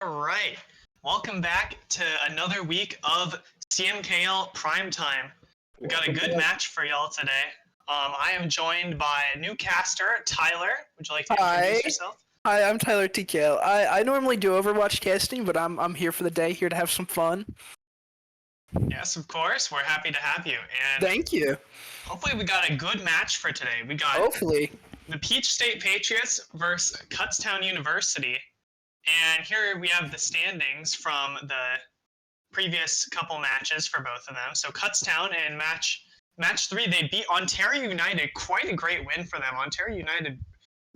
All right. Welcome back to another week of CMKL Primetime. We got a good match for y'all today. I am joined by new caster, Tyler. Would you like to introduce yourself? Hi, I'm Tyler TKL. I normally do Overwatch casting, but I'm here for the day, here to have some fun. Yes, of course. We're happy to have you. And Thank you. hopefully we got a good match for today. We got Hopefully. the Peach State Patriots versus Kutztown University. And here we have the standings from the previous couple matches for both of them. So Kutztown in match 3, they beat Ontario United. Quite a great win for them. Ontario United,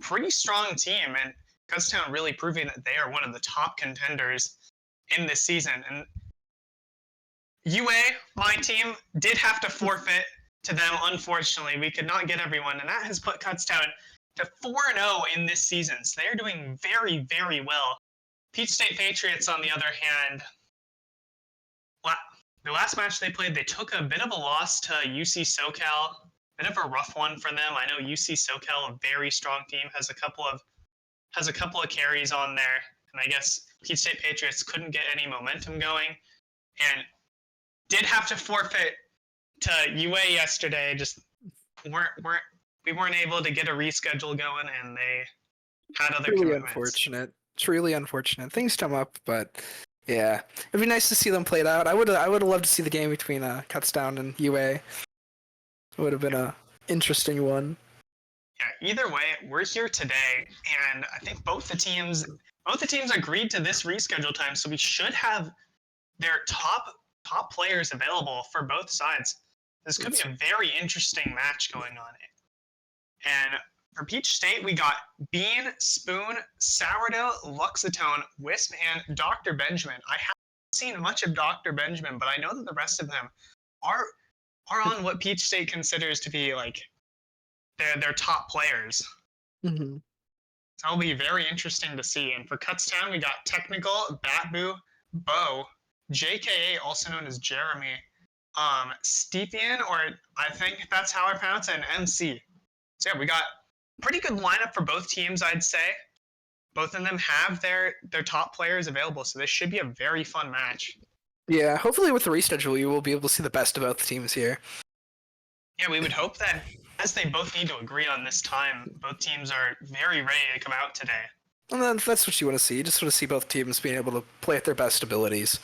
pretty strong team, and Kutztown really proving that they are one of the top contenders in this season. And UA, my team, did have to forfeit to them, unfortunately. We could not get everyone, and that has put Kutztown to 4-0 in this season. So they're doing very, very well. Peach State Patriots, on the other hand, the last match they played, they took a bit of a loss to UC SoCal. Bit of a rough one for them. I know UC SoCal, a very strong team, has a couple of carries on there, and I guess Peach State Patriots couldn't get any momentum going, and did have to forfeit to UA yesterday. Just we weren't able to get a reschedule going, and they had other commitments. Unfortunate. It's really unfortunate. Things come up, but yeah, it'd be nice to see them played out. I would have loved to see the game between Kutztown and UA. It would have been a interesting one. Yeah, either way, we're here today, and I think both the teams agreed to this reschedule time, so we should have their top players available for both sides. This could be a very interesting match going on. And for Peach State, we got Bean, Spoon, Sourdough, Luxatone, Wisp, and Dr. Benjamin. I haven't seen much of Dr. Benjamin, but I know that the rest of them are on what Peach State considers to be like their top players. Mm-hmm. So it'll be very interesting to see. And for Kutztown, we got Technical, Batboo, Bo, JKA, also known as Jeremy, Stepian, or I think that's how I pronounce it, and MC. So yeah, we got pretty good lineup for both teams, I'd say. Both of them have their top players available, so this should be a very fun match. Yeah, hopefully with the reschedule, you will be able to see the best of both teams here. Yeah, we would hope that, as they both need to agree on this time, both teams are very ready to come out today. And then that's what you want to see. You just want to see both teams being able to play at their best abilities.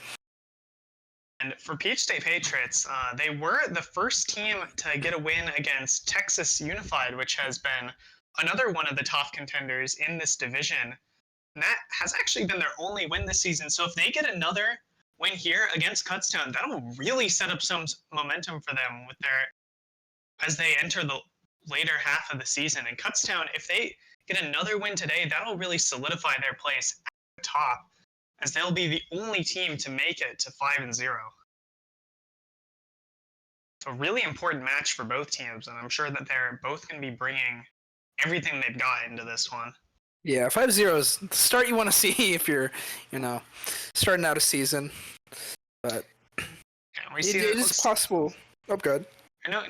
And for Peach State Patriots, they were the first team to get a win against Texas Unified, which has been another one of the top contenders in this division. And that has actually been their only win this season. So if they get another win here against Kutztown, that'll really set up some momentum for them as they enter the later half of the season. And Kutztown, if they get another win today, that'll really solidify their place at the top, as they'll be the only team to make it to 5-0. So a really important match for both teams, and I'm sure that they're both going to be bringing everything they've got into this one. Yeah, 5-0 is the start you want to see if you're, starting out a season. But yeah, it is possible. Oh, good. No,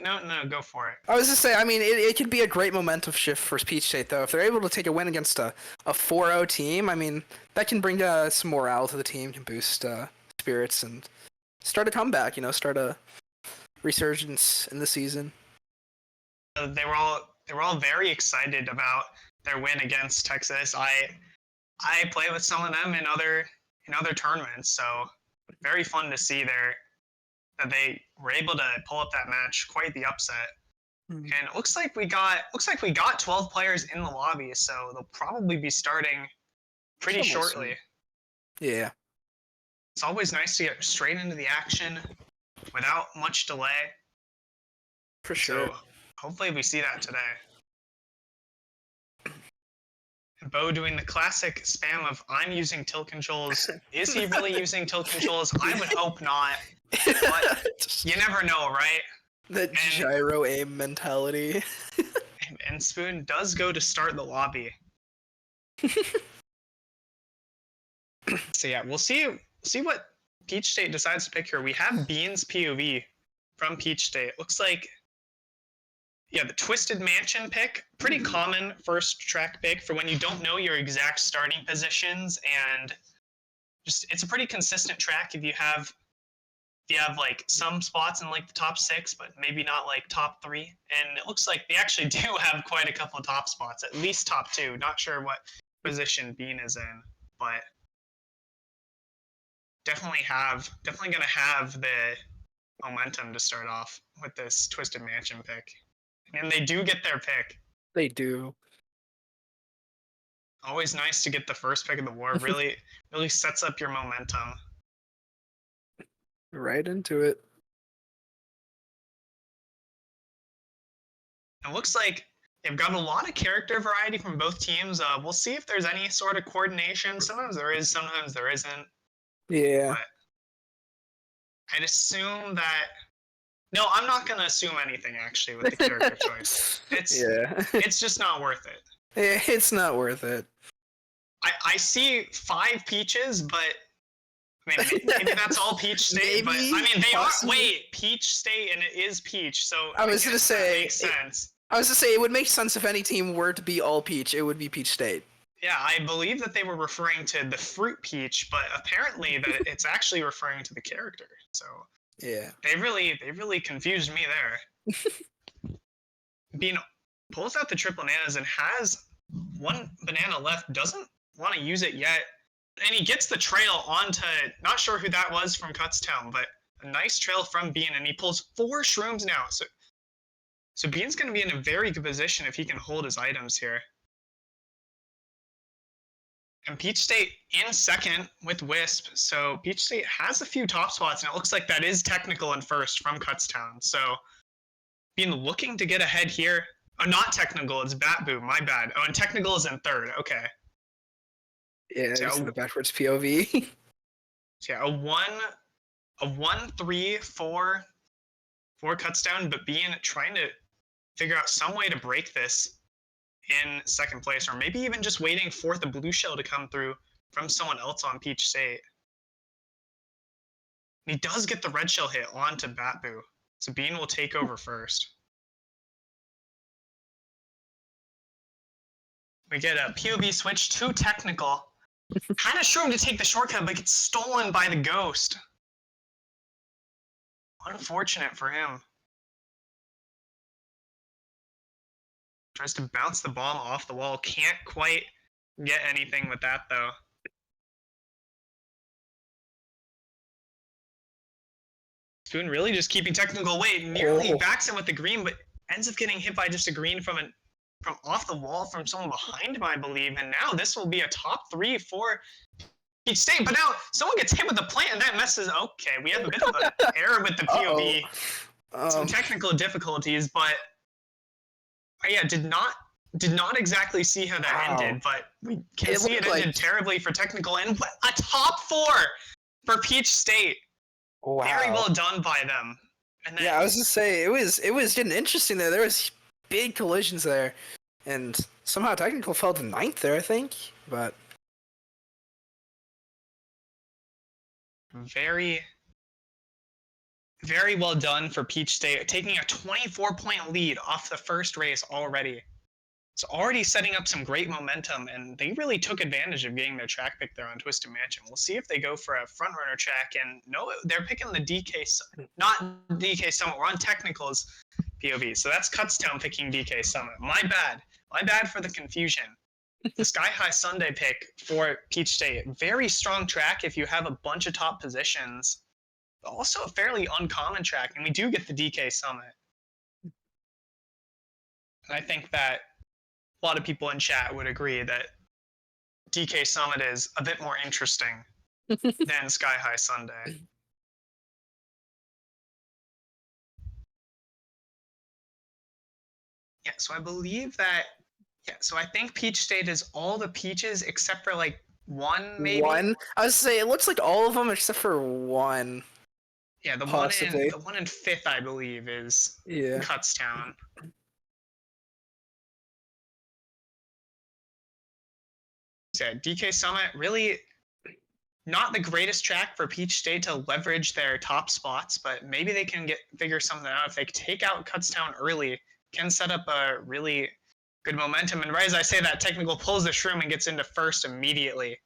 go for it. I was just saying, I mean, it could be a great momentum shift for Peach State, though. If they're able to take a win against a 4-0 team, I mean, that can bring some morale to the team, can boost spirits, and start a comeback, start a resurgence in the season. They were all very excited about their win against Texas. I play with some of them in other tournaments, so very fun to see that they were able to pull up that match. Quite the upset. Mm-hmm. And it looks like we got 12 players in the lobby, so they'll probably be starting pretty shortly. Yeah. It's always nice to get straight into the action without much delay. For sure. So hopefully we see that today. Bo doing the classic spam of "I'm using tilt controls." Is he really using tilt controls? I would hope not. But you never know, right? The gyro aim mentality. and Spoon does go to start the lobby. So yeah, we'll see what Peach State decides to pick here. We have Bean's POV from Peach State. Looks like, yeah, the Twisted Mansion pick, pretty common first track pick for when you don't know your exact starting positions and it's a pretty consistent track if you have like some spots in like the top 6, but maybe not like top 3. And it looks like they actually do have quite a couple of top spots, at least top 2. Not sure what position Bean is in, but definitely gonna have the momentum to start off with this Twisted Mansion pick. And they do get their pick. They do. Always nice to get the first pick of the war. Really sets up your momentum. Right into it. It looks like they've got a lot of character variety from both teams. We'll see if there's any sort of coordination. Sometimes there is, sometimes there isn't. Yeah. But I'd assume that... No, I'm not going to assume anything, actually, with the character choice. It's just not worth it. It's not worth it. I see 5 peaches, but... I mean, maybe that's all Peach State, but I mean, they possibly. Wait, Peach State, and it is Peach, so I was gonna say, makes sense. I was gonna say it would make sense if any team were to be all Peach, it would be Peach State. Yeah, I believe that they were referring to the fruit peach, but apparently that it's actually referring to the character. So yeah, they really confused me there. Bean pulls out the triple bananas and has 1 banana left. Doesn't want to use it yet. And he gets the trail onto, not sure who that was from Kutztown, but a nice trail from Bean, and he pulls 4 shrooms now. So Bean's going to be in a very good position if he can hold his items here. And Peach State in second with Wisp, so Peach State has a few top spots, and it looks like that is Technical in first from Kutztown. So Bean looking to get ahead here. Oh, not Technical, it's Batboo, my bad. Oh, and Technical is in third, okay. Yeah, so the backwards POV. So yeah, a 1-3 for Kutztown, but Bean trying to figure out some way to break this in second place, or maybe even just waiting for the blue shell to come through from someone else on Peach State. And he does get the red shell hit onto Batboo, so Bean will take over first. We get a POV switch to Technical. Had a shroom to take the shortcut, but gets stolen by the ghost. Unfortunate for him. Tries to bounce the bomb off the wall. Can't quite get anything with that, though. Spoon really just keeping Technical away. Nearly backs him with the green, but ends up getting hit by just a green from off the wall from someone behind him, I believe. And now this will be a top 3 for Peach State. But now someone gets hit with the plant, and that messes. Okay, we have a bit of an error with the POV. Some technical difficulties, but yeah, did not exactly see how that ended. But we can see it ended terribly for Technical, and a top 4 for Peach State. Wow. Very well done by them. And then, yeah, I was just say it was getting interesting there. There was big collisions there, and somehow Technical fell to 9th there, I think. But very, very well done for Peach State, taking a 24-point lead off the first race already. It's already setting up some great momentum, and they really took advantage of getting their track pick there on Twisted Mansion. We'll see if they go for a front runner track, and no, they're picking the not DK Summit. We're on Technical's POV, so that's Kutztown picking DK Summit. My bad for the confusion. The Sky High Sunday pick for Peach State, very strong track if you have a bunch of top positions, but also a fairly uncommon track, and we do get the DK Summit. And I think that a lot of people in chat would agree that DK Summit is a bit more interesting than Sky High Sunday. Yeah, so I believe that, so I think Peach State is all the peaches except for like 1, maybe? 1? I was say it looks like all of them except for 1. Yeah, the one in 5th, I believe, is Kutztown. Yeah, DK Summit, really not the greatest track for Peach State to leverage their top spots, but maybe they can figure something out. If they take out Kutztown early, can set up a really good momentum. And right as I say that, Technical pulls the shroom and gets into first immediately.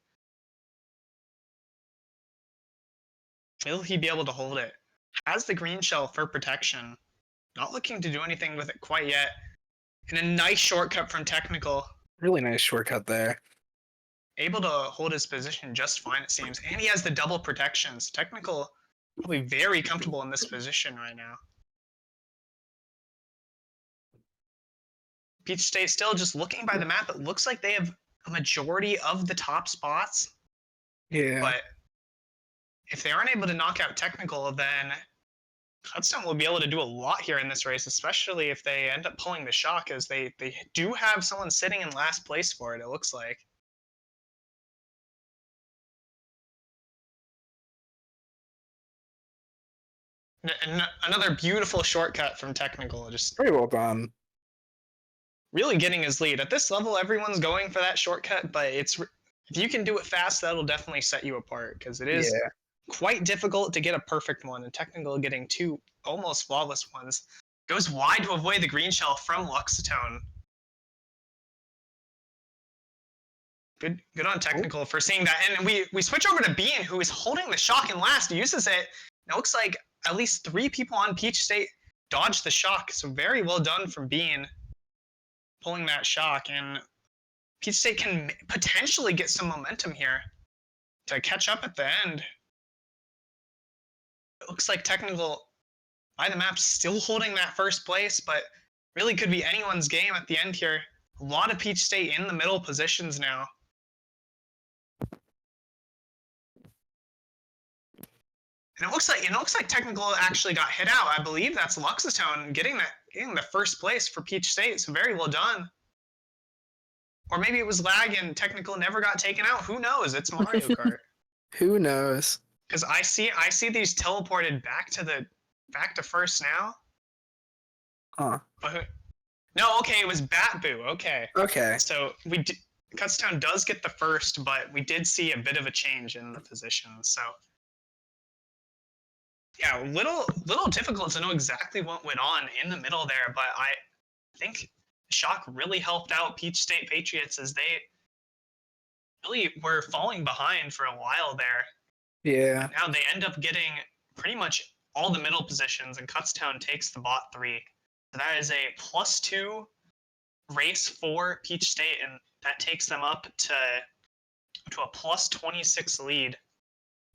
Will he be able to hold it? Has the green shell for protection. Not looking to do anything with it quite yet. And a nice shortcut from Technical. Really nice shortcut there. Able to hold his position just fine, it seems. And he has the double protections. Technical probably very comfortable in this position right now. Peach State still just looking by the map. It looks like they have a majority of the top spots. Yeah. But if they aren't able to knock out Technical, then Kutztown will be able to do a lot here in this race, especially if they end up pulling the shock, as they do have someone sitting in last place for it, it looks like. Another beautiful shortcut from Technical, just Very well done. really getting his lead. At this level, everyone's going for that shortcut, but if you can do it fast, that'll definitely set you apart, because it is quite difficult to get a perfect one, and Technical getting two almost flawless ones. Goes wide to avoid the green shell from Kutztown. Good on Technical for seeing that. And we switch over to Bean, who is holding the shock and last, uses it. It looks like at least 3 people on Peach State dodged the shock, so very well done from Bean pulling that shock. And Peach State can potentially get some momentum here to catch up at the end. It looks like Technical by the map still holding that first place, but really could be anyone's game at the end here. A lot of Peach State in the middle positions now. And it looks like Technical actually got hit out. I believe that's Kutztown getting the first place for Peach State, so very well done. Or maybe it was lag and Technical never got taken out. Who knows? It's Mario Kart. Who knows? Because I see these teleported back to first now. Huh. No, okay, it was Batboo. Okay. Okay. So Kutztown does get the first, but we did see a bit of a change in the position. So yeah, little difficult to know exactly what went on in the middle there, but I think shock really helped out Peach State Patriots, as they really were falling behind for a while there. Yeah. Now they end up getting pretty much all the middle positions, and Kutztown takes the bot 3. So that is a +2 race for Peach State, and that takes them up to a +26 lead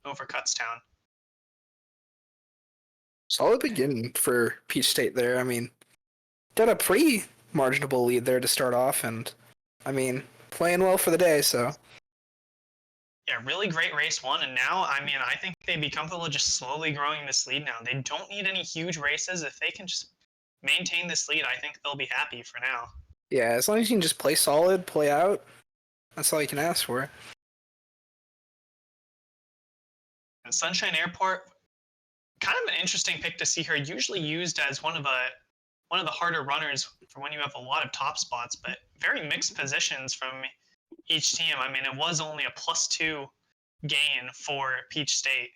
over Kutztown. Solid beginning for Peach State there. I mean, got a pretty marginable lead there to start off, and I mean, playing well for the day, so. Yeah, really great race 1, and now, I mean, I think they'd be comfortable just slowly growing this lead now. They don't need any huge races. If they can just maintain this lead, I think they'll be happy for now. Yeah, as long as you can just play solid, play out, that's all you can ask for. And Sunshine Airport, kind of an interesting pick to see her, usually used as one of the harder runners for when you have a lot of top spots, but very mixed positions from each team. I mean, it was only a +2 gain for Peach State.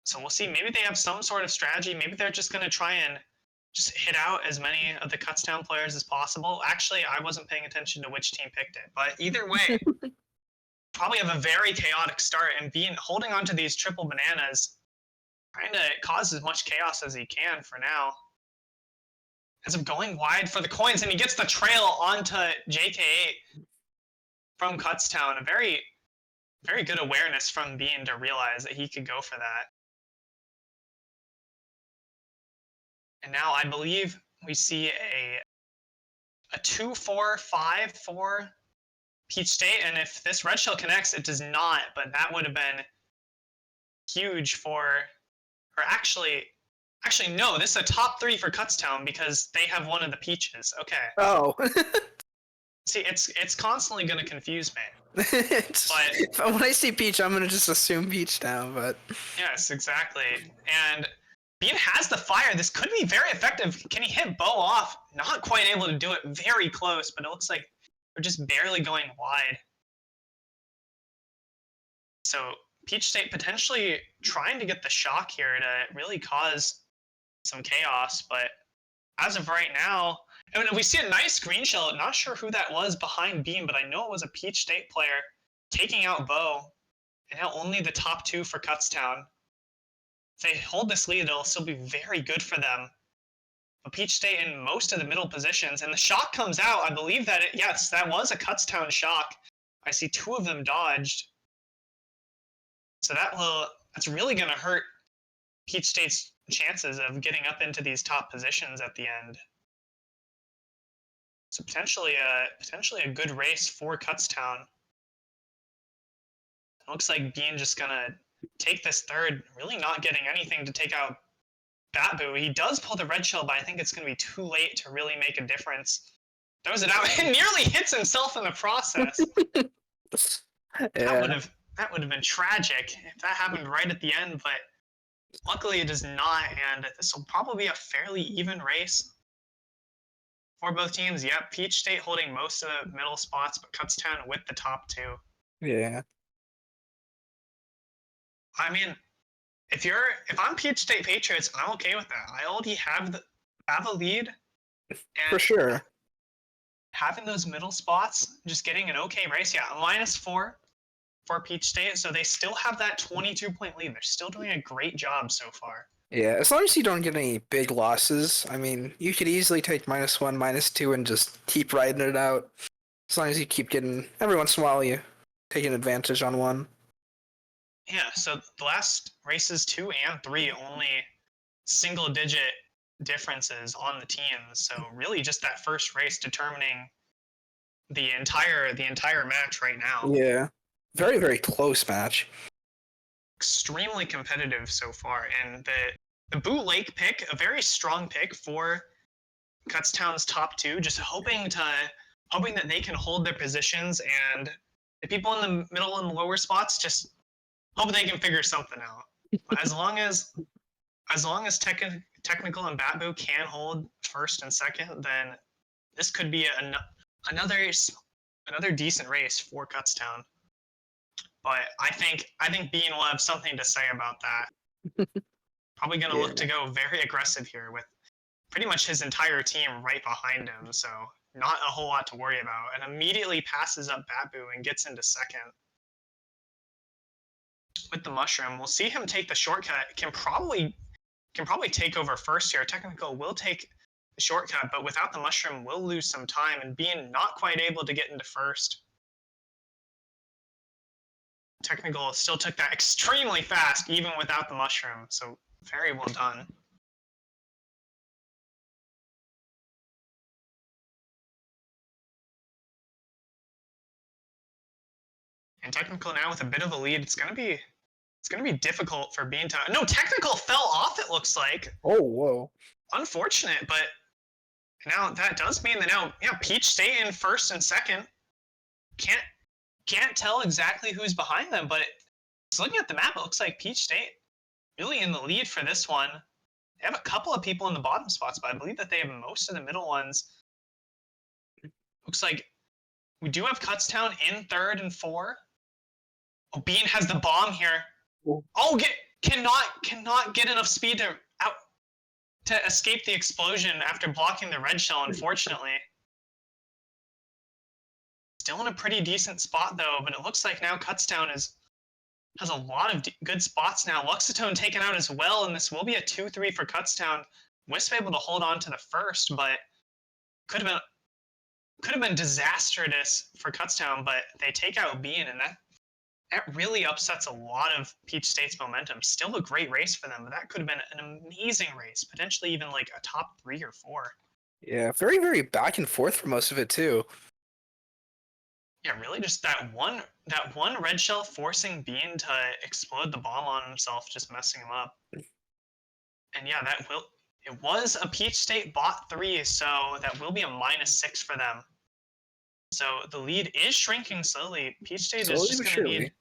So we'll see. Maybe they have some sort of strategy. Maybe they're just going to try and just hit out as many of the Kutztown players as possible. Actually, I wasn't paying attention to which team picked it, but either way, probably have a very chaotic start, and holding onto these triple bananas, trying to cause as much chaos as he can for now. Ends up going wide for the coins, and he gets the trail onto JK8 from Kutztown. A very, very good awareness from Bean to realize that he could go for that. And now I believe we see a 2-4-5 for Peach State, and if this red shell connects, it does not, but that would have been huge for, or actually no, this is a top 3 for Kutztown because they have one of the peaches. Okay. Oh. See, it's constantly going to confuse me. But when I see Peach, I'm going to just assume Peach now, but. Yes, exactly. And Bean has the fire. This could be very effective. Can he hit Bow off? Not quite able to do it. Very close, but it looks like they're just barely going wide. So Peach State potentially trying to get the shock here to really cause some chaos, but as of right now, and we see a nice green shell. Not sure who that was behind Beam, but I know it was a Peach State player taking out Bo, And now only the top 2 for Kutztown. If they hold this lead, it'll still be very good for them. But Peach State in most of the middle positions, and the shock comes out. I believe that yes, that was a Kutztown shock. I see 2 of them dodged. So that's really going to hurt Peach State's chances of getting up into these top positions at the end. So potentially a good race for Kutztown. It looks like Bean just gonna take this third, really not getting anything to take out Batboo. He does pull the red shell, but I think it's gonna be too late to really make a difference. Throws it out and nearly hits himself in the process. Yeah. That would have been tragic if that happened right at the end, but luckily it does not, and this will probably be a fairly even race for both teams. Yep, Peach State holding most of the middle spots, but Kutztown with the top 2. Yeah. I mean, if I'm Peach State Patriots, I'm okay with that. I already have a lead, and For sure. having those middle spots, just getting an okay race. Yeah, -4 for Peach State, so they still have that 22-point lead. They're still doing a great job so far. Yeah, as long as you don't get any big losses, I mean, you could easily take -1, -2, and just keep riding it out. As long as you keep getting, every once in a while, you take an advantage on one. Yeah, so the last races 2 and 3 only single-digit differences on the teams. So really, just that first race determining the entire match right now. Yeah, very, very close match. Extremely competitive so far, and the Boot Lake pick, a very strong pick for Kutztown's top 2, just hoping that they can hold their positions, and the people in the middle and lower spots just hope they can figure something out. As long as Technical and Batboo can hold first and second, then this could be another decent race for Kutztown. But I think Bean will have something to say about that. Probably going to look to go very aggressive here with pretty much his entire team right behind him, so not a whole lot to worry about. And immediately passes up Batboo and gets into second. With the mushroom, we'll see him take the shortcut. Can probably take over first here. Technical will take the shortcut, but without the mushroom, will lose some time and being not quite able to get into first. Technical still took that extremely fast, even without the mushroom. So very well done. And Technical now with a bit of a lead. It's gonna be difficult for Bean to. No, Technical fell off. It looks like. Oh, whoa. Unfortunate, but now that does mean that now, yeah, Peach State in first and second. Can't tell exactly who's behind them, but just looking at the map, it looks like Peach State really in the lead for this one. They have a couple of people in the bottom spots, but I believe that they have most of the middle ones. Looks like we do have Kutztown in third and 4. Oh, Bean has the bomb here. Oh, cannot get enough speed to escape the explosion after blocking the red shell, unfortunately. Still in a pretty decent spot, though, but it looks like now Kutztown has a lot of good spots now. Luxatone taken out as well, and this will be a 2-3 for Kutztown. Wisp able to hold on to the first, but could have been disastrous for Kutztown, but they take out Bean, and that really upsets a lot of Peach State's momentum. Still a great race for them, but that could have been an amazing race, potentially even like a top 3 or 4. Yeah, very, very back and forth for most of it, too. Yeah, really just that one red shell forcing Bean to explode the bomb on himself, just messing him up. And yeah, it was a Peach State bot 3, so that will be a -6 for them. So the lead is shrinking slowly. Peach State is just going to need,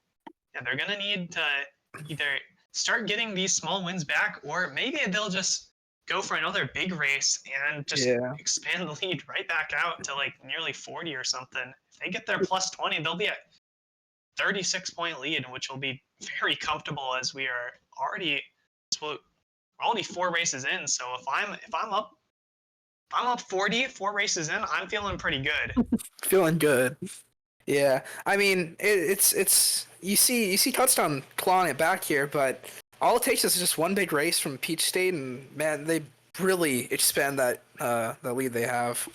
yeah, they're going to need to either start getting these small wins back, or maybe they'll just go for another big race and just expand the lead right back out to like nearly 40 or something. If they get their +20, they'll be at 36-point lead, which will be very comfortable as we are already 4 races in. So if I'm up 40, 4 races in, I'm feeling pretty good. Feeling good. Yeah, I mean, it's you see Kutztown clawing it back here, but all it takes is just one big race from Peach State, and man, they really expand that the lead they have.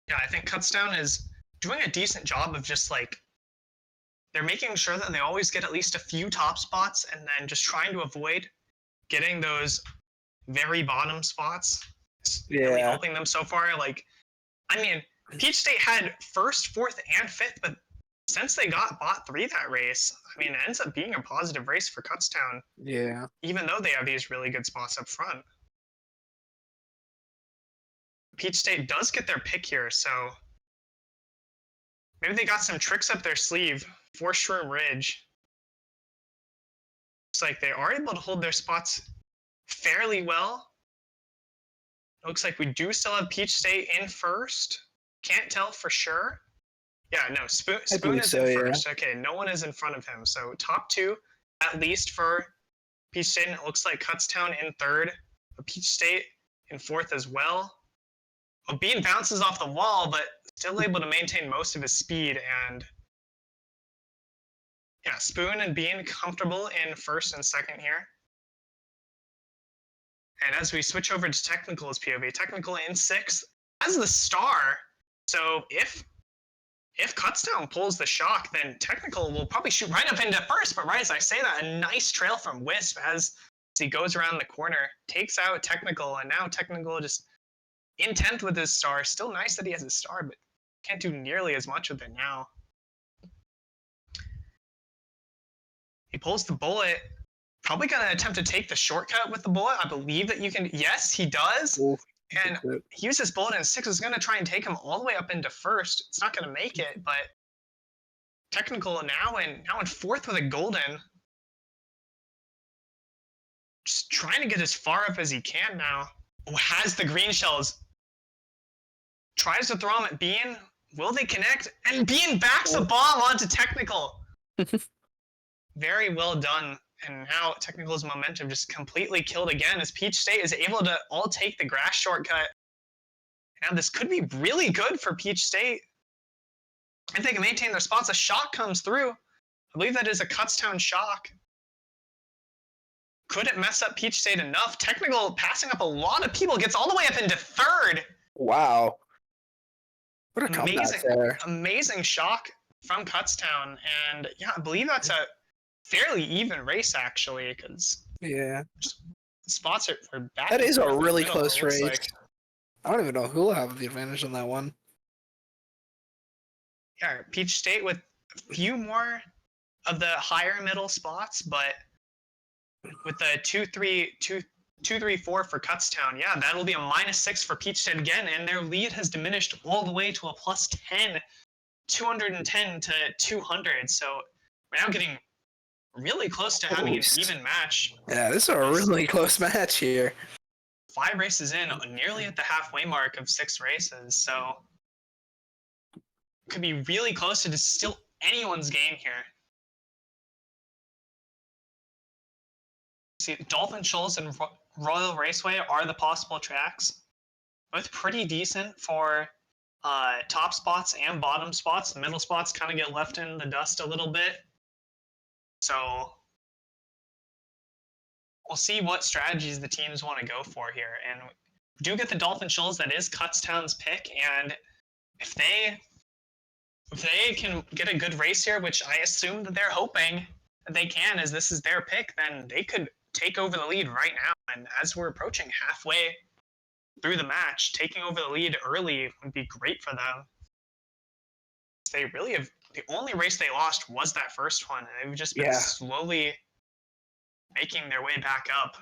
Yeah, I think Kutztown is doing a decent job of just like they're making sure that they always get at least a few top spots, and then just trying to avoid getting those very bottom spots. It's really Yeah. helping them so far. Like, I mean, Peach State had first, fourth, and fifth, but since they got bot 3 that race, I mean, it ends up being a positive race for Kutztown. Yeah. Even though they have these really good spots up front. Peach State does get their pick here, so maybe they got some tricks up their sleeve for Shroom Ridge. Looks like they are able to hold their spots fairly well. Looks like we do still have Peach State in first. Can't tell for sure. Yeah, no, Spoon is in first. Okay, no one is in front of him. So top 2, at least for Peach State. And it looks like Kutztown in third. But Peach State in fourth as well. Well, Bean bounces off the wall, but still able to maintain most of his speed. And yeah, Spoon and Bean comfortable in first and second here. And as we switch over to Technical's POV, Technical in sixth as the star. So if Kutztown pulls the shock, then Technical will probably shoot right up into first. But right as I say that, a nice trail from Wisp as he goes around the corner, takes out Technical, and now Technical just in 10th with his star. Still nice that he has his star, but can't do nearly as much with it now. He pulls the bullet. Probably going to attempt to take the shortcut with the bullet. I believe that you can. Yes, he does. Ooh, and he uses bullet in 6. Is going to try and take him all the way up into first. It's not going to make it, but Technical now in fourth with a golden. Just trying to get as far up as he can now. Oh, has the green shells. Tries to throw him at Bean. Will they connect? And Bean backs a bomb onto Technical. Very well done. And now Technical's momentum just completely killed again as Peach State is able to all take the grass shortcut. Now this could be really good for Peach State. If they can maintain their spots, a shock comes through. I believe that is a Kutztown shock. Could it mess up Peach State enough? Technical passing up a lot of people, gets all the way up into third. Wow. What a comeback there. Amazing shock from Kutztown. And yeah, I believe that's a fairly even race actually, because spots are back. That is a really close race. Like. I don't even know who will have the advantage on that one. Yeah, Peach State with a few more of the higher middle spots, but with the 2-3-4 for Kutztown, yeah, that'll be a -6 for Peach State again, and their lead has diminished all the way to a +10, 210 to 200. So we're now getting really close to having an even match. Yeah, this is a really close match here. 5 races in, nearly at the halfway mark of 6 races, so could be really close to just still anyone's game here. See, Dolphin Shoals and Royal Raceway are the possible tracks. Both pretty decent for top spots and bottom spots. Middle spots kind of get left in the dust a little bit. So we'll see what strategies the teams want to go for here. And we do get the Dolphin Shoals, that is Kutztown's pick. And if they can get a good race here, which I assume that they're hoping that they can, as this is their pick, then they could take over the lead right now. And as we're approaching halfway through the match, taking over the lead early would be great for them. They really have, the only race they lost was that first one. And they've just been slowly making their way back up.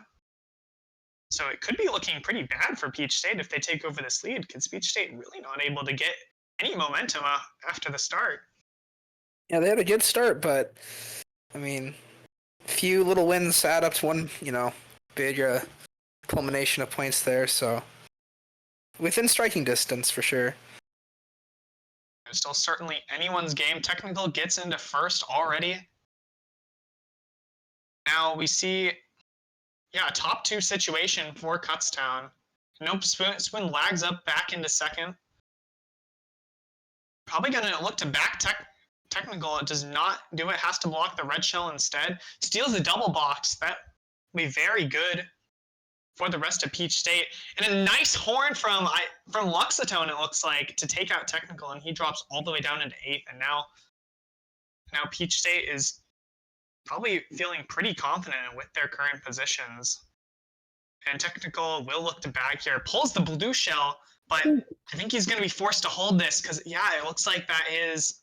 So it could be looking pretty bad for Peach State if they take over this lead, because Peach State really not able to get any momentum after the start. Yeah, they had a good start, but I mean, few little wins add up to one, big culmination of points there. So within striking distance for sure. Still certainly anyone's game. Technical gets into first already. Now we see, a top 2 situation for Kutztown. Nope, Spoon lags up back into second. Probably going to look to Technical does not do it, has to block the red shell instead. Steals the double box. That will be very good for the rest of Peach State. And a nice horn from Luxatone, it looks like, to take out Technical, and he drops all the way down into 8th. And now Peach State is probably feeling pretty confident with their current positions. And Technical will look to back here. Pulls the blue shell, but I think he's going to be forced to hold this because, yeah, it looks like that is...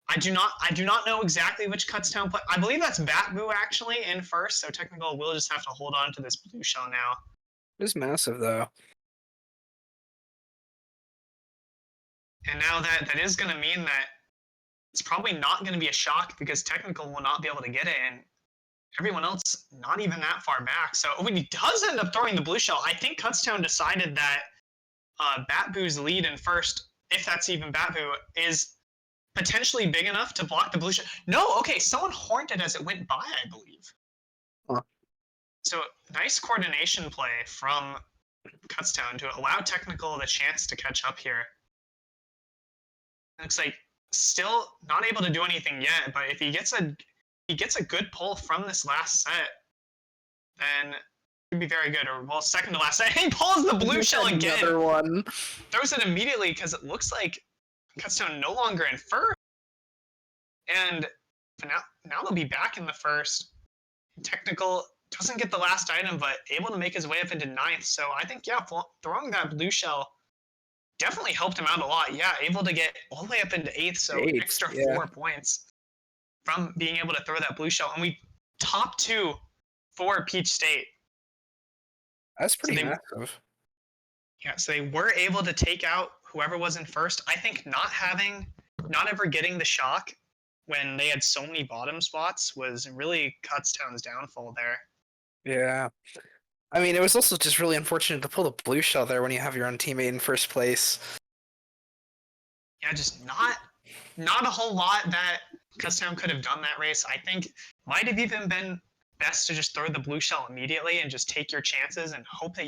I do not know exactly which Kutztown play. I believe that's Batboo actually in first, so Technical will just have to hold on to this blue shell now. It's massive though. And now that is going to mean that it's probably not going to be a shock because Technical will not be able to get it, and everyone else not even that far back. So when he does end up throwing the blue shell, I think Kutztown decided that Batboo's lead in first, if that's even Batboo, is potentially big enough to block the blue shell. No, okay, someone horned it as it went by, I believe. Huh. So nice coordination play from Kutztown to allow Technical the chance to catch up here. Looks like still not able to do anything yet, but if he gets a good pull from this last set, then it could be very good. Or well, second to last set, he pulls the blue shell again. Another one. Throws it immediately because it looks like Kutztown no longer in first, and now they'll be back in the first. Technical doesn't get the last item, but able to make his way up into 9th. So I think, yeah, throwing that blue shell definitely helped him out a lot. Yeah, able to get all the way up into 8th, so extra 4 points from being able to throw that blue shell. And we top 2 for Peach State. That's pretty massive. Yeah, so they were able to take out whoever was in first. I think not ever getting the shock when they had so many bottom spots was really Kutztown's downfall there. Yeah. I mean, it was also just really unfortunate to pull the blue shell there when you have your own teammate in first place. Yeah, just not a whole lot that Kutztown could have done that race. I think might have even been best to just throw the blue shell immediately and just take your chances and hope that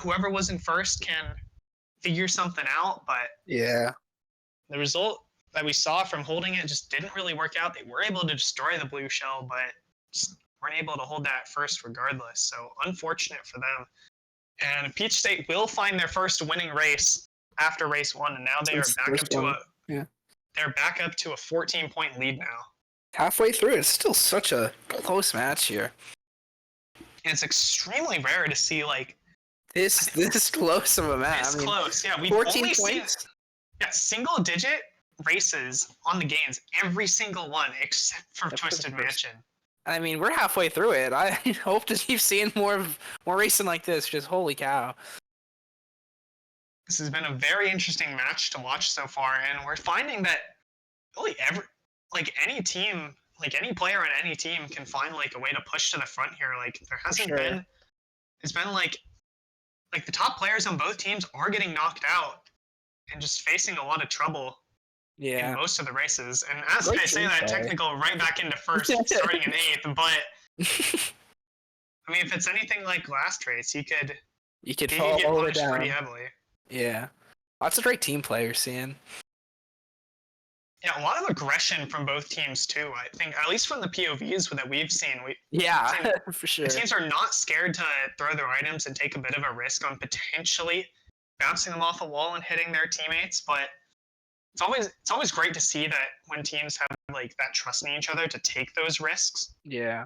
whoever was in first can figure something out. But yeah, the result that we saw from holding it just didn't really work out. They were able to destroy the blue shell, but just weren't able to hold that first regardless. So unfortunate for them. And Peach State will find their first winning race after race 1, and now they are back up to a 14-point lead now. Halfway through, it's still such a close match here. And it's extremely rare to see like this close of a match. It's close. Yeah, we've 14 only points. seen single-digit races on the games, every single one except for Twisted Mansion. I mean, we're halfway through it. I hope to keep seeing more racing like this. Just holy cow. This has been a very interesting match to watch so far, and we're finding that really any team, like any player on any team can find like a way to push to the front here. Like there hasn't been, it's been like the top players on both teams are getting knocked out and just facing a lot of trouble in most of the races. And as I say that, Technical right back into first, starting in 8th. But I mean, if it's anything like last race, he could fall get all the way punished down pretty heavily. Yeah, lots of great team players seeing. Yeah, a lot of aggression from both teams too. I think, at least from the POVs that we've seen, for sure. The teams are not scared to throw their items and take a bit of a risk on potentially bouncing them off a wall and hitting their teammates. But it's always great to see that when teams have like that trust in each other to take those risks. Yeah.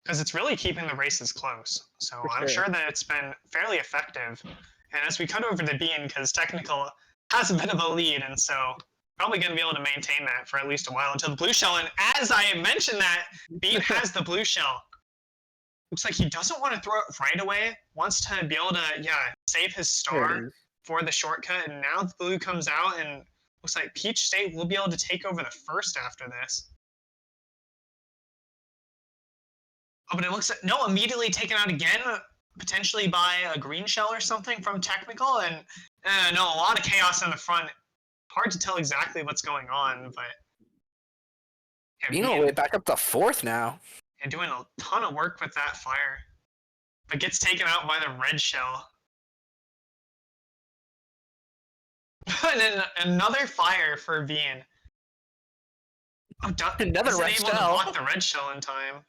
Because it's really keeping the races close. So I'm sure that it's been fairly effective. And as we cut over to Bean, because Technical has a bit of a lead, and so probably going to be able to maintain that for at least a while until the blue shell. And as I mentioned that, Bean has the blue shell. Looks like he doesn't want to throw it right away. Wants to be able to, save his star for the shortcut. And now the blue comes out, and looks like Peach State will be able to take over the first after this. Oh, but it looks like, no, immediately taken out again, potentially by a green shell or something from Technical. And no, a lot of chaos in the front. Hard to tell exactly what's going on, but Being all the way back up to 4th now. And doing a ton of work with that fire. But gets taken out by the red shell. And then another fire for Bean. Oh, Another wasn't red able to shell. block the red shell in time.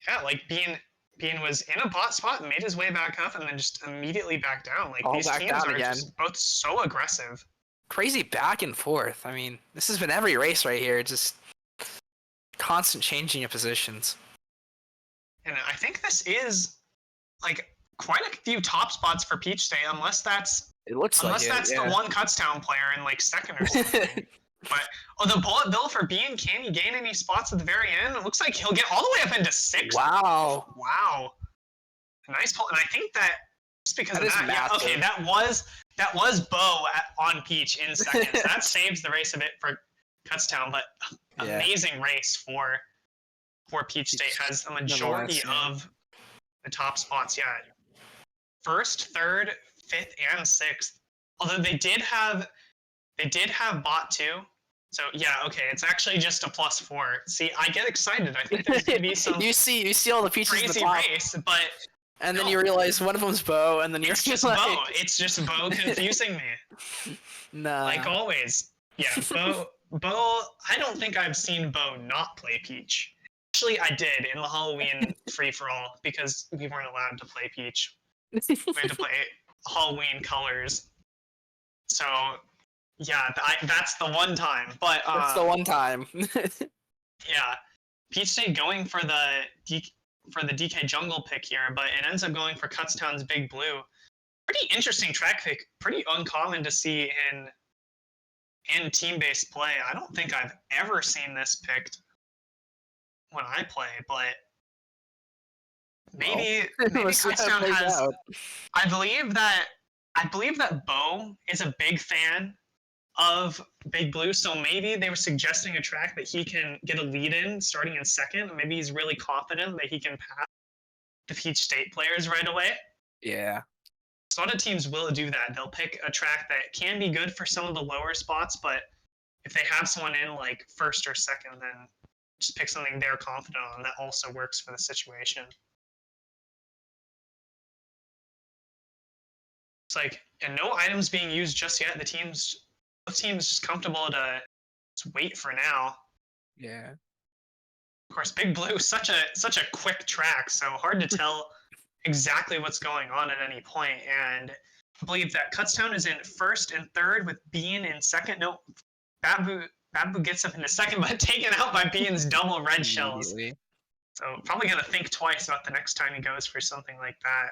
Yeah, like Bean was in a bot spot, made his way back up, and then just immediately back down. Like, All these back teams down are again. just both so aggressive. Crazy back and forth. I mean, this has been every race right here. Just constant changing of positions. And I think this is like quite a few top spots for Peach State, unless that's It looks like the one Kutztown player in like second or something. But the bullet bill for Bean, can he gain any spots at the very end? It looks like he'll get all the way up into 6th. Wow. Wow. Nice pull. And I think that just because That of that, massive. okay, that was Bo on Peach in second. So that saves the race a bit for Kutztown, but amazing race for Peach State. Has a majority of the top spots. Yeah. First, third, fifth, and sixth. Although they did have bot 2. So yeah, okay, it's actually just a +4. See, I get excited. I think there's gonna be some you see all the peaches in the crazy top, race, but and then you realize one of them's Bo, and then you're it's just like, Bo. It's just Bo confusing me. Nah. Like always. Yeah, Bo. I don't think I've seen Bo not play Peach. Actually, I did in the Halloween free for all because we weren't allowed to play Peach. We had to play Halloween colors. So yeah, that's the one time. But That's the one time. yeah, Peach State going for the DK Jungle pick here, but it ends up going for Kutztown's Big Blue. Pretty interesting track pick. Pretty uncommon to see in team-based play. I don't think I've ever seen this picked when I play, but maybe Kutztown has. I believe that Bo is a big fan of Big Blue, so maybe they were suggesting a track that he can get a lead in starting in second. Maybe he's really confident that he can pass the Peach State players right away. Yeah. So a lot of teams will do that. They'll pick a track that can be good for some of the lower spots, but if they have someone in like first or second, then just pick something they're confident on that also works for the situation. It's like, and no items being used just yet. Both teams just comfortable to just wait for now. Yeah. Of course, Big Blue, such a quick track, so hard to tell exactly what's going on at any point. And I believe that Kutztown is in first and third with Bean in second. No, Babu gets up into second, but taken out by Bean's double red shells. So probably gonna think twice about the next time he goes for something like that.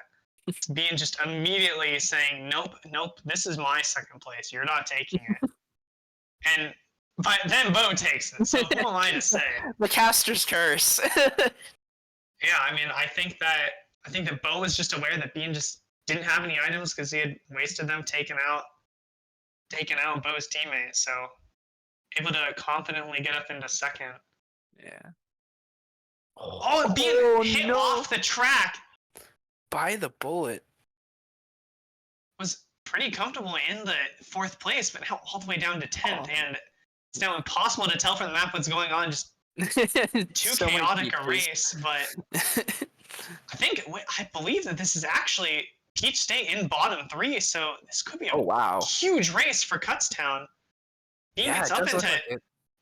Bean just immediately saying, nope, this is my second place. You're not taking it. But then Bo takes it, so who am I to say? The caster's curse. Yeah, I mean, I think that Bo was just aware that Bean just didn't have any items because he had wasted them, taken out Bo's teammate, so able to confidently get up into second. Yeah. Oh, Bean hit off the track. By the bullet. Was pretty comfortable in the 4th place, but now all the way down to 10th, and it's now impossible to tell from the map what's going on. Just too chaotic a race, but I believe that this is actually Peach State in bottom 3, so this could be a huge race for Kutztown. Bean gets up into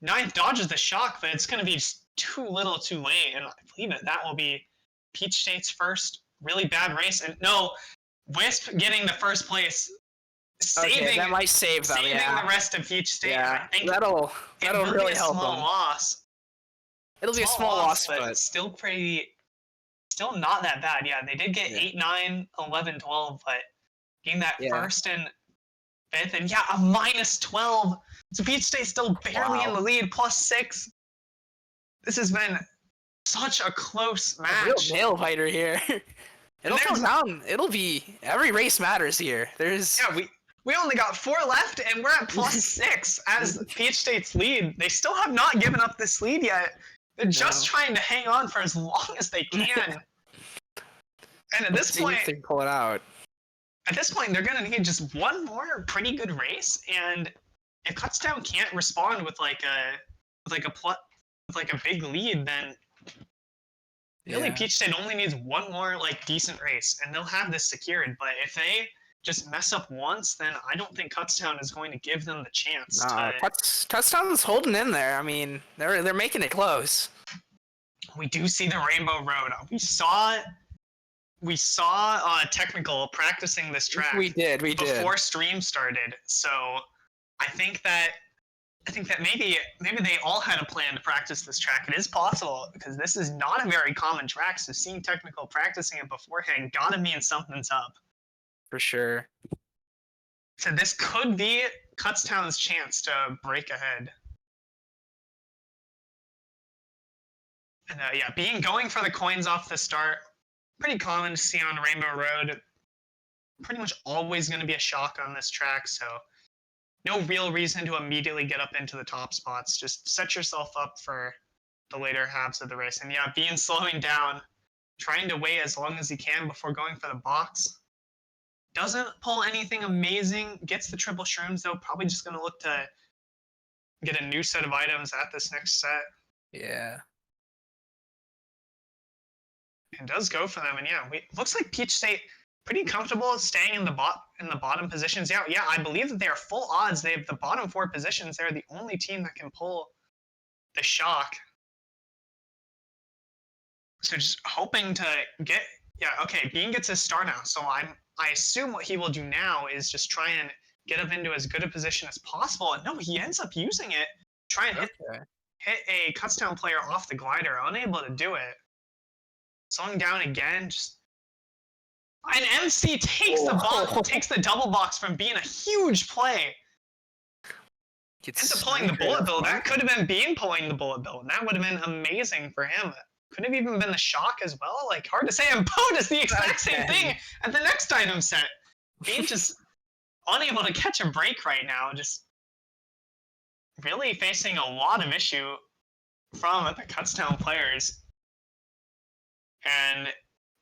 9th, dodges the shock, but it's going to be just too little too late, and I believe that will be Peach State's first really bad race. And no, Wisp getting the first place, saving that might save them. Saving the rest of Peach State. Yeah, I think that'll really help them. Small loss. It'll be a small loss, but still not that bad. Yeah, they did get 8, 9, 11, 12, but getting that first and fifth, and a -12. So Peach State still barely in the lead, +6. This has been such a close match. A real nail biter here. It'll come down. It'll be every race matters here. We only got 4 left, and we're at +6 as Peach State's lead. They still have not given up this lead yet. They're just trying to hang on for as long as they can. And at this point, they pull it out. At this point, they're gonna need just one more pretty good race, and if Kutztown can't respond with like a big lead, then really Peach State only needs one more like decent race, and they'll have this secured. But if they just mess up once, then I don't think Kutztown is going to give them the chance to. Touchdown's holding in there. I mean, they're making it close. We do see the Rainbow Road. We saw Technical practicing this track. We did. Before stream started. So I think that maybe they all had a plan to practice this track. It is possible because this is not a very common track. So seeing Technical practicing it beforehand gotta mean something's up. For sure. So this could be Kutztown's chance to break ahead. And going for the coins off the start, pretty common to see on Rainbow Road. Pretty much always going to be a shock on this track, so no real reason to immediately get up into the top spots. Just set yourself up for the later halves of the race. And Bean slowing down, trying to wait as long as he can before going for the box. Doesn't pull anything amazing, gets the triple shrooms though, probably just going to look to get a new set of items at this next set. Yeah. It does go for them, and looks like Peach State pretty comfortable staying in the bottom positions. Yeah, I believe that they are full odds. They have the bottom 4 positions. They're the only team that can pull the shock. So just hoping to get Bean gets his star now. So I assume what he will do now is just try and get up into as good a position as possible. And no, he ends up using it. Try and hit a Kutztown player off the glider, unable to do it. Slowing down again, and MC takes the double box from being a huge play. Ends up pulling the bullet bill. That could have been Bean pulling the bullet bill, and that would have been amazing for him. Could have even been the shock as well. Like, hard to say. And Bo does the exact same thing at the next item set. Bean just unable to catch a break right now. Just really facing a lot of issue from the Kutztown players. And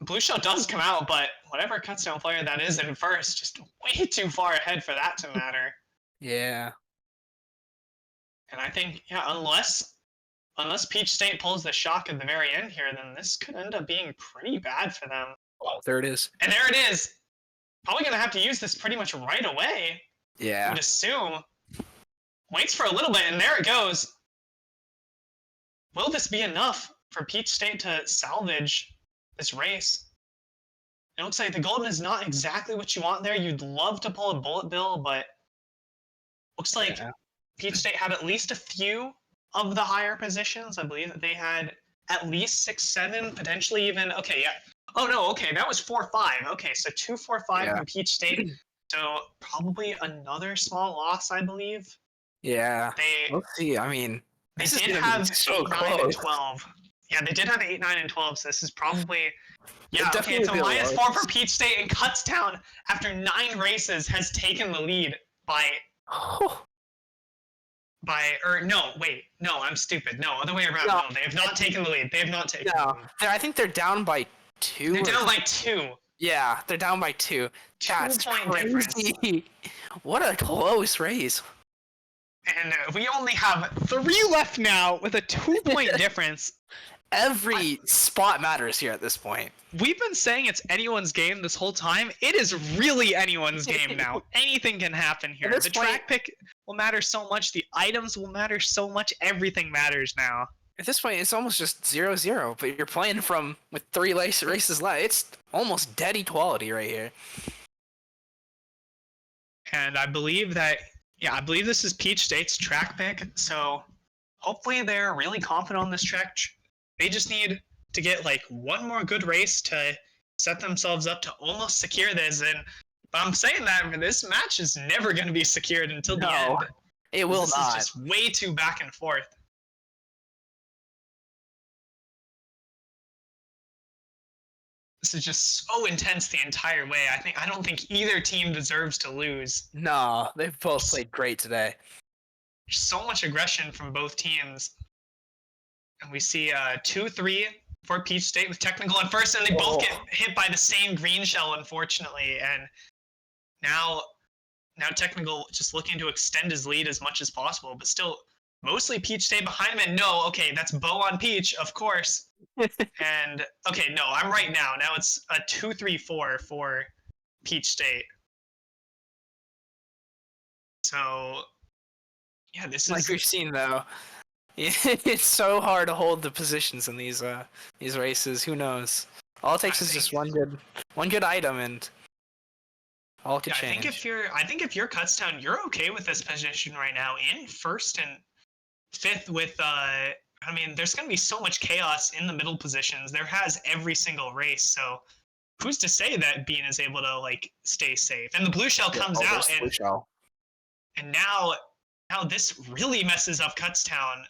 Blue Shell does come out, but whatever Kutztown player that is in first, just way too far ahead for that to matter. Yeah. And I think, unless Peach State pulls the shock at the very end here, then this could end up being pretty bad for them. Oh, there it is. And there it is. Probably going to have to use this pretty much right away. Yeah. I would assume. Waits for a little bit, and there it goes. Will this be enough for Peach State to salvage this race? It looks like the golden is not exactly what you want there. You'd love to pull a bullet bill, but looks like Peach State had at least a few of the higher positions. I believe that they had at least 6, 7, potentially even. Okay, yeah. Oh no, okay, that was 4, 5. Okay, so 2, 4, 5 from Peach State. So probably another small loss, I believe. Yeah. Let's see. I mean, they did have 8, 9, and 12. Yeah, they did have 8, 9, and 12, so this is probably... Yeah, okay, it's a -4 for Peach State, and Kutztown, after 9 races, has taken the lead by... No, I'm stupid. No, other way around. No, they have not taken the lead. They have not taken the lead. I think they're down by 2. They're down by 2. Yeah, they're down by 2. That's 2-point difference. What a close race. And we only have 3 left now with a 2-point difference. Every spot matters here at this point. We've been saying it's anyone's game this whole time. It is really anyone's game now. Anything can happen here. The track pick will matter so much. The items will matter so much. Everything matters now. At this point, it's almost just 0-0, but you're playing with 3 races left. It's almost dead equality right here. And I believe this is Peach State's track pick. So hopefully they're really confident on this track. They just need to get one more good race to set themselves up to almost secure this. But I'm saying that this match is never going to be secured until the end. It will not. This is just way too back and forth. This is just so intense the entire way. I don't think either team deserves to lose. No, they've both played great today. There's so much aggression from both teams. And we see 2-3 for Peach State with technical at first, and they both get hit by the same green shell, unfortunately. And now technical just looking to extend his lead as much as possible, but still mostly Peach State behind him. And no, okay, that's Bo on Peach, of course. And okay, no, I'm right now. Now it's a 2-3-4 for Peach State. So yeah, this Like is we've seen though, it's so hard to hold the positions in these races. Who knows? All it takes is just one good item, and all could yeah, I think change. if you're Kutztown, you're okay with this position right now in first and fifth with I mean, there's going to be so much chaos in the middle positions. There has every single race, so who's to say that Bean is able to like stay safe? And the blue shell comes out, and now this really messes up Kutztown.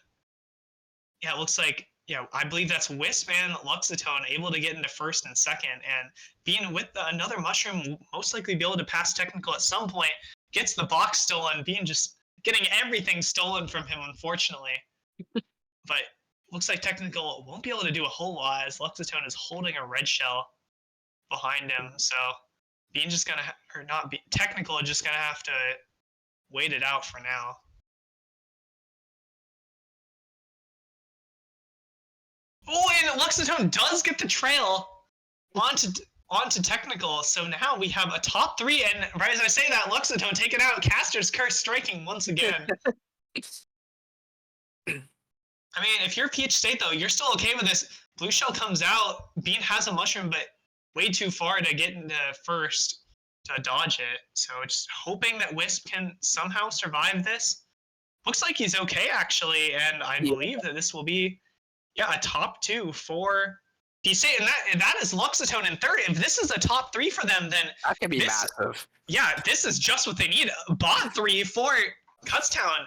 Yeah, it looks like I believe that's Wisp and Luxatone able to get into first and second, and Bean with another mushroom will most likely be able to pass technical at some point. Gets the box stolen, Bean just getting everything stolen from him, unfortunately. But looks like technical won't be able to do a whole lot as Luxatone is holding a red shell behind him. So Bean just gonna or not be technical just gonna have to wait it out for now. Oh, and Luxatone does get the trail onto technical. So now we have a top three, and right as I say that, Luxatone take it out. Caster's Curse striking once again. I mean, if you're Peach State though, you're still okay with this. Blue shell comes out. Bean has a mushroom, but way too far to get into first to dodge it. So just hoping that Wisp can somehow survive this. Looks like he's okay actually, and I believe that this will be a top two for Peach State, and that is Luxatone in third. If this is a top three for them, then that could be massive. Yeah, this is just what they need. Bot 3 for Kutztown.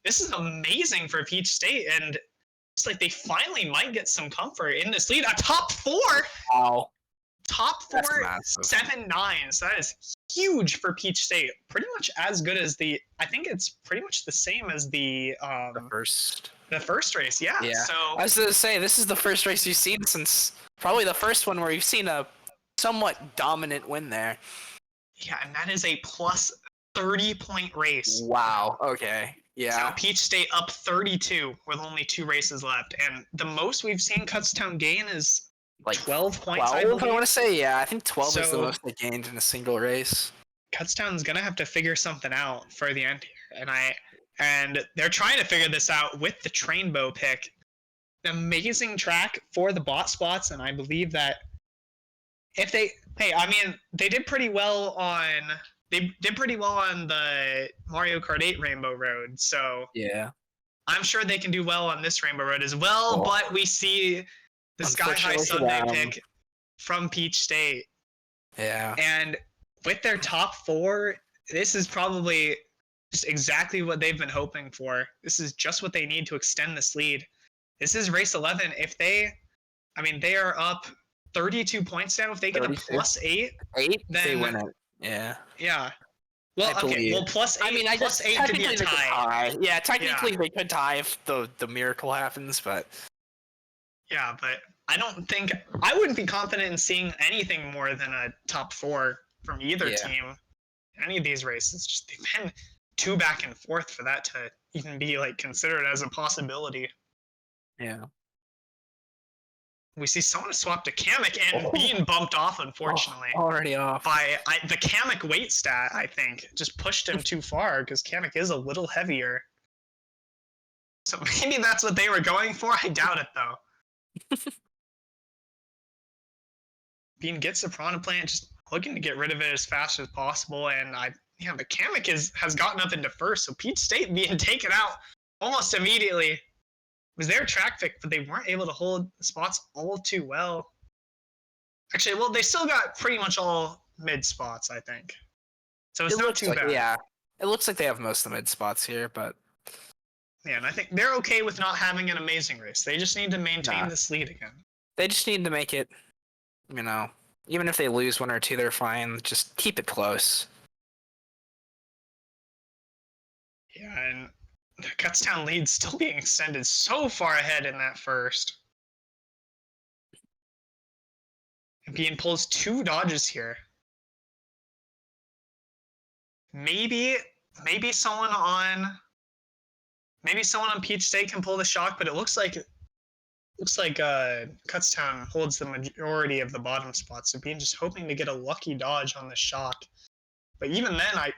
This is amazing for Peach State, and it's like they finally might get some comfort in this lead. A top 4! Wow. Top 4, 7-9. So that is huge for Peach State. Pretty much as good as I think it's pretty much the same as the first race, yeah. So I was gonna say, this is the first race you've seen since probably the first one where you've seen a somewhat dominant win there. Yeah, and that is a plus 30-point race. Wow. Okay. Yeah. So Peach State up 32 with only 2 races left, and the most we've seen Kutztown gain is like 12 points. 12, I want to say, yeah. I think 12 is the most they gained in a single race. Kutztown's gonna have to figure something out for the end here, and they're trying to figure this out with the Trainbow pick. An amazing track for the bot spots, and I believe that if they did pretty well on the Mario Kart 8 Rainbow Road, so yeah, I'm sure they can do well on this Rainbow Road as well. Cool. But we see the Sky High Sunday pick from Peach State. Yeah, and with their top 4, this is probably just exactly what they've been hoping for. This is just what they need to extend this lead. This is race 11. If they are up 32 points now. If they get 32? A plus 8, then they win it. Yeah. Yeah. Well, okay. Well, plus 8. Plus 8 could be a tie. Yeah, technically they could tie if the miracle happens, but. Yeah, but I wouldn't be confident in seeing anything more than a top 4 from either team. Any of these races, just they've been too back and forth for that to even be like considered as a possibility. Yeah. We see someone swapped to Kamek and being bumped off, unfortunately. Already off. By the Kamek weight stat, I think, just pushed him too far because Kamek is a little heavier. So maybe that's what they were going for. I doubt it, though. Bean gets the Piranha Plant, just looking to get rid of it as fast as possible. And the Kamek has gotten up into first. So Peach State being taken out almost immediately. Was their track pick, but they weren't able to hold the spots all too well. Actually, well, they still got pretty much all mid spots, I think. So it's not too bad. Yeah, it looks like they have most of the mid spots here, but yeah, and I think they're okay with not having an amazing race. They just need to maintain this lead again. They just need to make it, even if they lose 1 or 2, they're fine. Just keep it close. Yeah, and the Kutztown lead still being extended so far ahead in that first. And Bean pulls 2 dodges here. Maybe someone on Peach State can pull the shock, but it looks like Kutztown holds the majority of the bottom spots. So Bean just hoping to get a lucky dodge on the shock. But even then,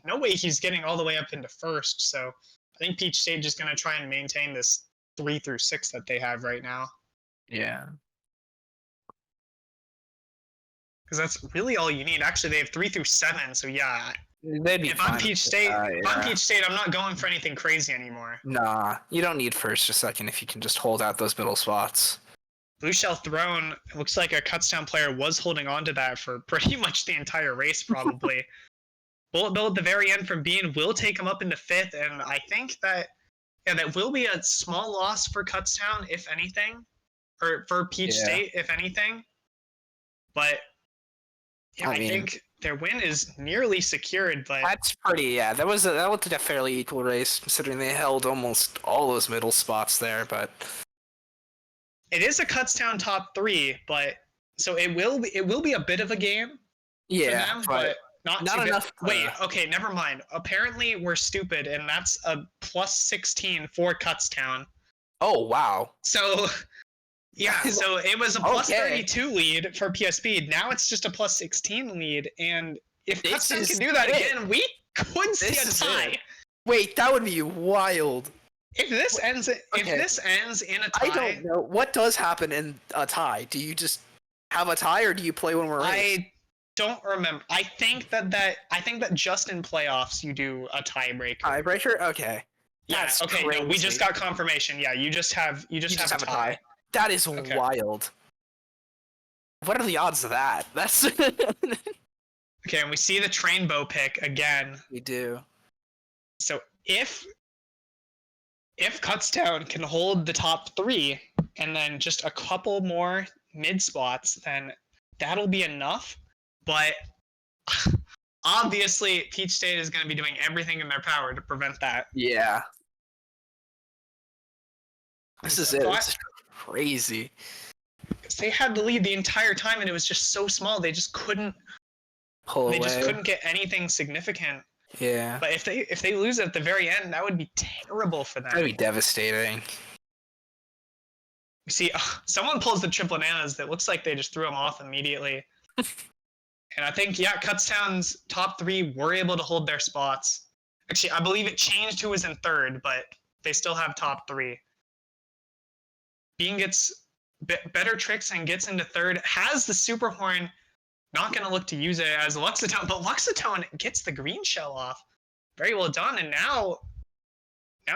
no way he's getting all the way up into first. So I think Peach State just going to try and maintain this 3 through 6 that they have right now. Yeah. Because that's really all you need. Actually, they have 3 through 7. So yeah, They'd be if I'm fine Peach with State, that, if I'm yeah. Peach State, I'm not going for anything crazy anymore. Nah, you don't need first or second if you can just hold out those middle spots. Blue Shell Throne, it looks like a Kutztown player was holding on to that for pretty much the entire race, probably. Bullet Bill at the very end from Bean will take him up into 5th, and I think that that will be a small loss for Kutztown, if anything, or for Peach State, if anything. But yeah, I think their win is nearly secured. But that's pretty. Yeah, that was a fairly equal race considering they held almost all those middle spots there. But it is a Kutztown top 3, but so it will be a bit of a game. Yeah, for them, but not enough. Wait, okay, never mind. Apparently, we're stupid, and that's a plus 16 for Kutztown. Oh wow. So yeah, so it was a plus 32 lead for PSP. Now it's just a plus 16 lead, and if Kutztown can do that again, we could see a tie. Wait, that would be wild. If this ends in a tie, I don't know what does happen in a tie. Do you just have a tie, or do you play when we're race? I don't remember. I think that just in playoffs you do a tiebreaker. Tiebreaker? Okay. Yeah. That's okay. crazy. No, we just got confirmation. Yeah, you just have a tie. That is wild. What are the odds of that? That's okay. And we see the Trainbow pick again. We do. So if Kutztown can hold the top 3 and then just a couple more mid spots, then that'll be enough. But obviously, Peach State is going to be doing everything in their power to prevent that. Yeah. This is it. It's crazy. They had the lead the entire time, and it was just so small. They just couldn't pull away. They just couldn't get anything significant. Yeah. But if they lose at the very end, that would be terrible for them. That'd be devastating. You see, someone pulls the triple bananas. That looks like they just threw them off immediately. And I think, yeah, Kutztown's top 3 were able to hold their spots. Actually, I believe it changed who was in 3rd, but they still have top 3. Bean gets better tricks and gets into 3rd. Has the Super Horn. Not going to look to use it as Luxatone, but Luxatone gets the green shell off. Very well done. And now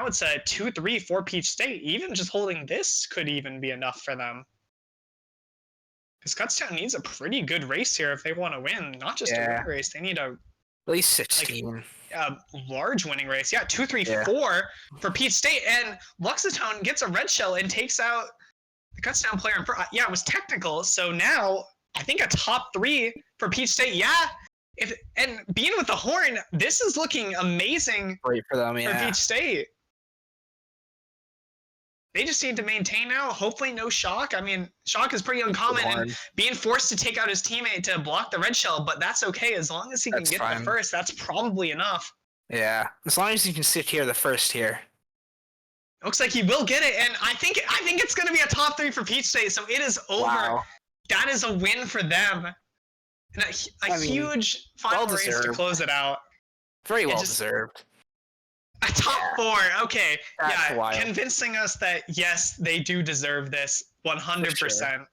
it's a 2-3 for Peach State. Even just holding this could even be enough for them. Because Kutztown needs a pretty good race here if they want to win. Not just a winning race. They need at least 16. A large winning race. Yeah, 2-3-4 for Peach State. And Luxatone gets a red shell and takes out the Kutztown player. Yeah, it was technical. So now I think a top 3 for Peach State. Yeah. And being with the horn, this is looking amazing. Great for them, for Peach State. They just need to maintain now. Hopefully no shock. I mean, shock is pretty uncommon. And being forced to take out his teammate to block the red shell, but that's okay. As long as he can get the first, that's probably enough. Yeah. As long as he can secure the first here. Looks like he will get it. And I think it's going to be a top 3 for Peach State. So it is over. Wow. That is a win for them. And a huge final race to close it out. Very well deserved. A top 4. Okay. That's wild. Convincing us that, yes, they do deserve this 100%. Sure.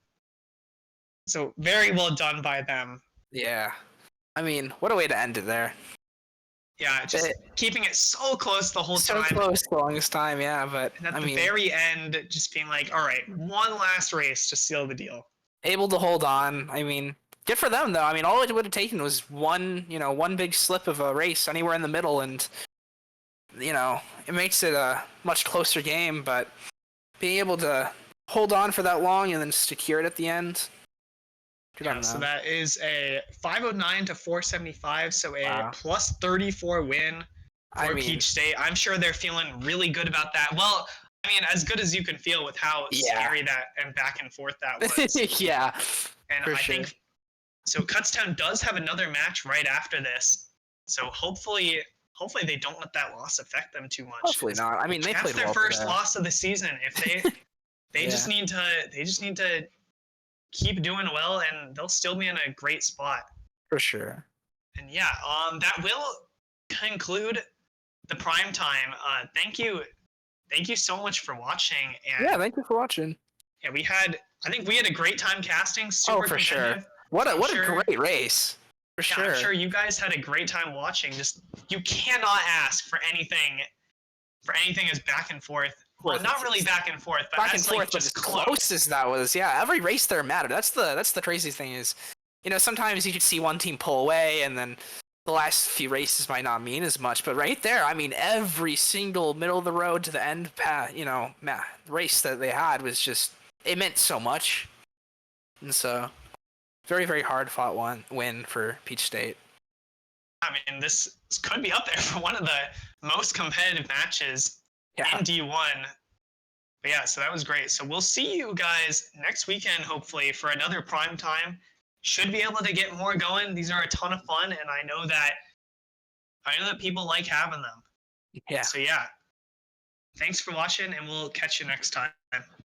So very well done by them. Yeah. I mean, what a way to end it there. Yeah, just keeping it so close the whole time. So close the longest time, yeah. But and at the very end, just being like, all right, one last race to seal the deal. Able to hold on. I mean, good for them, though. I mean, all it would have taken was one big slip of a race anywhere in the middle, and it makes it a much closer game. But being able to hold on for that long and then secure it at the end. So that is a 509 to 475, so a plus 34 win for Peach State. I'm sure they're feeling really good about that. Well, I mean, as good as you can feel with how scary that and back and forth that was. Yeah. And I think so. Kutztown does have another match right after this, so hopefully they don't let that loss affect them too much. Hopefully not. I mean, they played well. That's their first loss of the season. If they just need to keep doing well, and they'll still be in a great spot. For sure. And yeah, that will conclude the prime time. Thank you so much for watching. And Yeah, thank you for watching. yeah, I think we had a great time casting. Super Oh, for sure. competitive. What So a great race. For yeah, sure. I'm sure you guys had a great time watching. Just you cannot ask for anything as back and forth. Well, not really back and forth, but back as and forth, like but just as close as that was. Yeah, every race there mattered. That's the crazy thing is, sometimes you could see one team pull away, and then the last few races might not mean as much. But right there, I mean, every single middle of the road to the end path, race that they had was just it meant so much, and so very very hard fought win for Peach State. I mean, this could be up there for one of the most competitive matches in D1. But yeah, so that was great. So we'll see you guys next weekend, hopefully, for another prime time. Should be able to get more going. These are a ton of fun, and I know that people like having them. Yeah. So yeah, thanks for watching, and we'll catch you next time.